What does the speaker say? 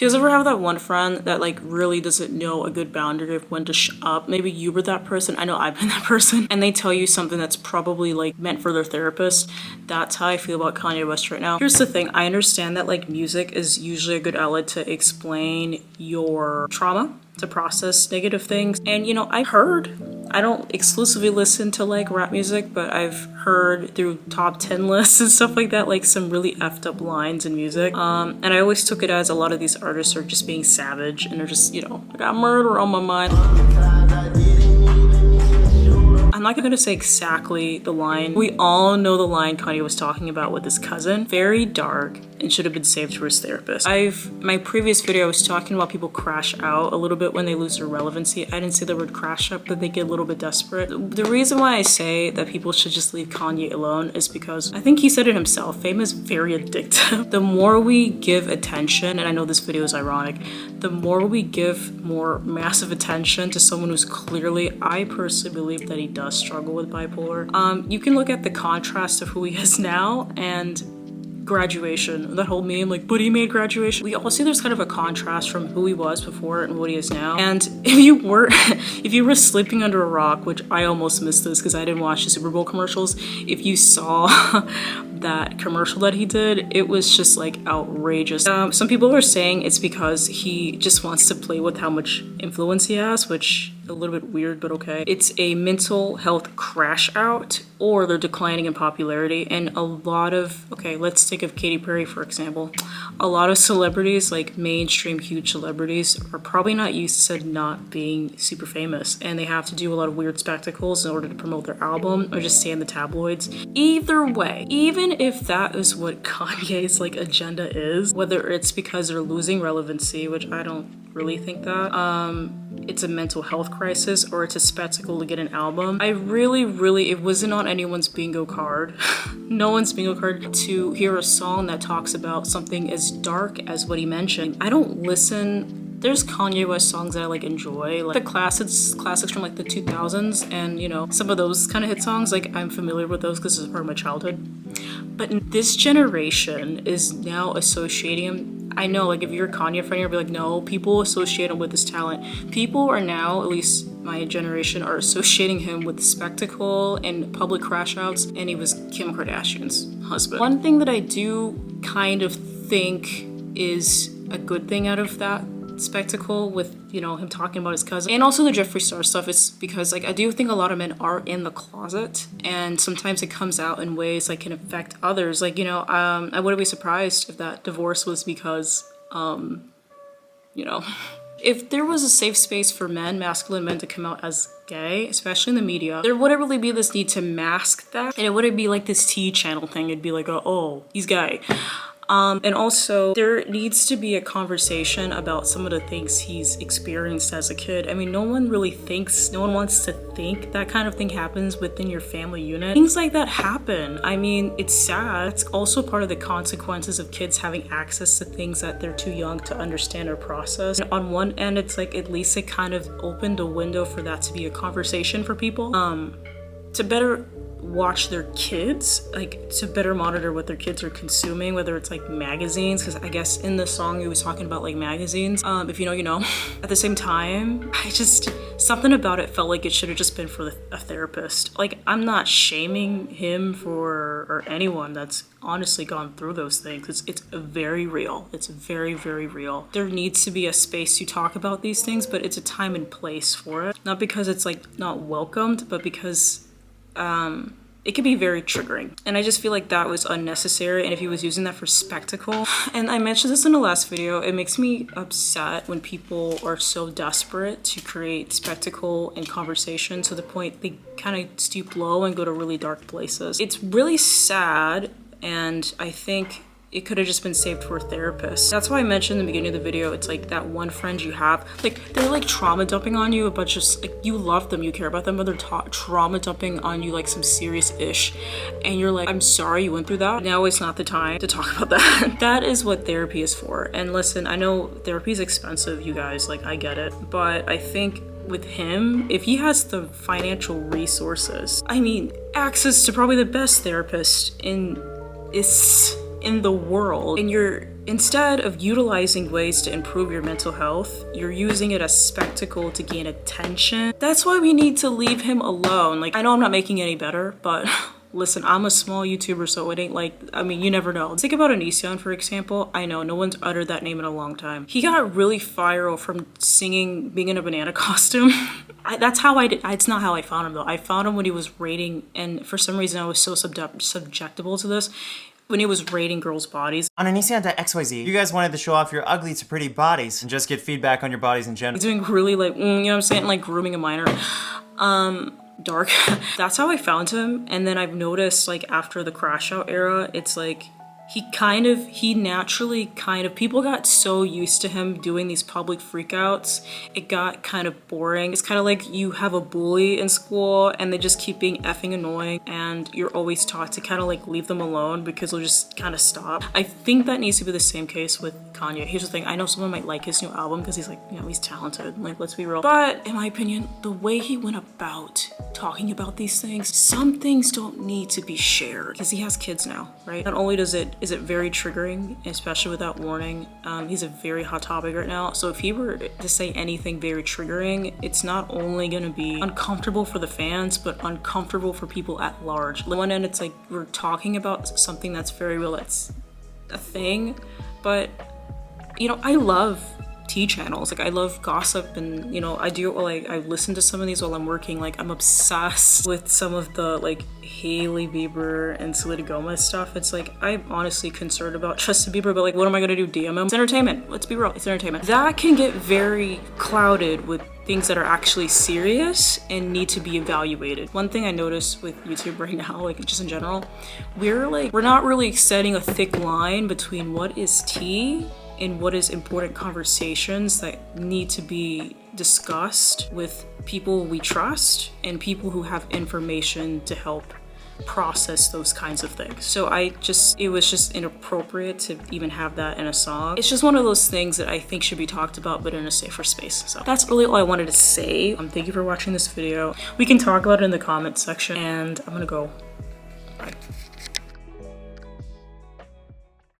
Do you guys ever have that one friend that like really doesn't know a good boundary of when to shut up? Maybe you were that person. I know I've been that person. And they tell you something that's probably like meant for their therapist. That's how I feel about Kanye West right now. Here's the thing. I understand that like music is usually a good outlet to explain your trauma, to process negative things. And you know, I don't exclusively listen to like rap music, but I've heard through top 10 lists and stuff like that, like some really effed up lines in music. And I always took it as a lot of these artists are just being savage and they're just, you know, I got murder on my mind. I'm not gonna say exactly the line. We all know the line Kanye was talking about with his cousin. Very dark and should have been saved for his therapist. My previous video, I was talking about people crash out a little bit when they lose their relevancy. I didn't say the word crash out, but they get a little bit desperate. The reason why I say that people should just leave Kanye alone is because I think he said it himself, fame is very addictive. The more we give attention, and I know this video is ironic, the more we give more massive attention to someone who's clearly, I personally believe that he does struggle with bipolar. You can look at the contrast of who he is now and graduation, that whole meme like, but he made graduation. We all see there's kind of a contrast from who he was before and what he is now. And if you were sleeping under a rock, which I almost missed this because I didn't watch the Super Bowl commercials, if you saw that commercial that he did, it was just like outrageous. Some people are saying it's because he just wants to play with how much influence he has, which a little bit weird, but okay. It's a mental health crash out, or they're declining in popularity. And a lot of, okay, let's think of Katy Perry, for example. A lot of celebrities, like mainstream huge celebrities, are probably not used to not being super famous, and they have to do a lot of weird spectacles in order to promote their album or just stay in the tabloids. Either way, even if that is what Kanye's like agenda is, whether it's because they're losing relevancy, which I don't really think that, it's a mental health crisis, or it's a spectacle to get an album. I really, it wasn't on anyone's bingo card, no one's bingo card, to hear a song that talks about something as dark as what he mentioned. I don't listen. There's Kanye West songs that I like enjoy, like the classics from like the 2000s, and you know, some of those kind of hit songs, like I'm familiar with those because it's part of my childhood. But this generation is now associating him. I know, like, if you're a Kanye fan, you'll be like, no, people associate him with his talent. People are now, at least my generation, are associating him with spectacle and public crash outs, and he was Kim Kardashian's husband. One thing that I do kind of think is a good thing out of that spectacle with, you know, him talking about his cousin, and also the Jeffree Star stuff, is because like I do think a lot of men are in the closet, and sometimes it comes out in ways that can affect others. Like, you know, I wouldn't be surprised if that divorce was because you know, if there was a safe space for men, masculine men, to come out as gay, especially in the media, there wouldn't really be this need to mask that, and it wouldn't be like this T channel thing. It'd be like, oh, he's gay. And also, there needs to be a conversation about some of the things he's experienced as a kid. I mean, no one wants to think that kind of thing happens within your family unit. Things like that happen. I mean, it's sad. It's also part of the consequences of kids having access to things that they're too young to understand or process. And on one end, it's like at least it kind of opened a window for that to be a conversation for people. To better watch their kids, like to better monitor what their kids are consuming, whether it's like magazines, because I guess in the song he was talking about like magazines. If you know, you know. At the same time, something about it felt like it should have just been for a therapist. Like, I'm not shaming him or anyone that's honestly gone through those things. It's very real. It's very, very real. There needs to be a space to talk about these things, but it's a time and place for it. Not because it's like not welcomed, but because it could be very triggering. And I just feel like that was unnecessary, and if he was using that for spectacle. And I mentioned this in the last video, it makes me upset when people are so desperate to create spectacle and conversation to the point they kind of stoop low and go to really dark places. It's really sad, and I think it could have just been saved for a therapist. That's why I mentioned in the beginning of the video, it's like that one friend you have, like they're like trauma dumping on you, but just like you love them, you care about them, but they're trauma dumping on you like some serious ish, and you're like, I'm sorry you went through that. Now it's not the time to talk about that. That is what therapy is for. And listen, I know therapy is expensive, you guys, like I get it, but I think with him, if he has the financial resources, I mean, access to probably the best therapist in the world, and Instead of utilizing ways to improve your mental health, you're using it as spectacle to gain attention. That's why we need to leave him alone. Like, I know I'm not making it any better, but listen, I'm a small YouTuber, so it ain't like, I mean, you never know. Think about Onision, for example. I know, no one's uttered that name in a long time. He got really viral from singing, being in a banana costume. That's how I did, it's not how I found him though. I found him when he was rating, and for some reason I was so subjectable to this, when he was rating girls' bodies. On Onision.xyz, you guys wanted to show off your ugly to pretty bodies and just get feedback on your bodies in general. He's doing really like, you know what I'm saying? Like grooming a minor. Dark. That's how I found him. And then I've noticed like after the crash out era, it's like he naturally people got so used to him doing these public freakouts, it got kind of boring. It's kind of like you have a bully in school and they just keep being effing annoying and you're always taught to kind of like leave them alone because they'll just kind of stop. I think that needs to be the same case with Kanye. Here's the thing, I know someone might like his new album because he's like, you know, he's talented, like, let's be real. But in my opinion, the way he went about talking about these things, some things don't need to be shared because he has kids now, right? Not only is it very triggering, especially without warning. He's a very hot topic right now. So if he were to say anything very triggering, it's not only gonna be uncomfortable for the fans, but uncomfortable for people at large. On one end, it's like we're talking about something that's very real, that's a thing, but you know, I love tea channels, like I love gossip, and you know, I listen to some of these while I'm working. Like I'm obsessed with some of the like Hailey Bieber and Selena Gomez stuff. It's like I'm honestly concerned about Justin Bieber, but like what am I gonna do, DM him? It's entertainment, let's be real, it's entertainment. That can get very clouded with things that are actually serious and need to be evaluated. One thing I notice with YouTube right now, like just in general, we're not really setting a thick line between what is tea and what is important conversations that need to be discussed with people we trust and people who have information to help process those kinds of things. So it was just inappropriate to even have that in a song. It's just one of those things that I think should be talked about, but in a safer space. So that's really all I wanted to say. Thank you for watching this video. We can talk about it in the comments section, and I'm gonna go. Bye.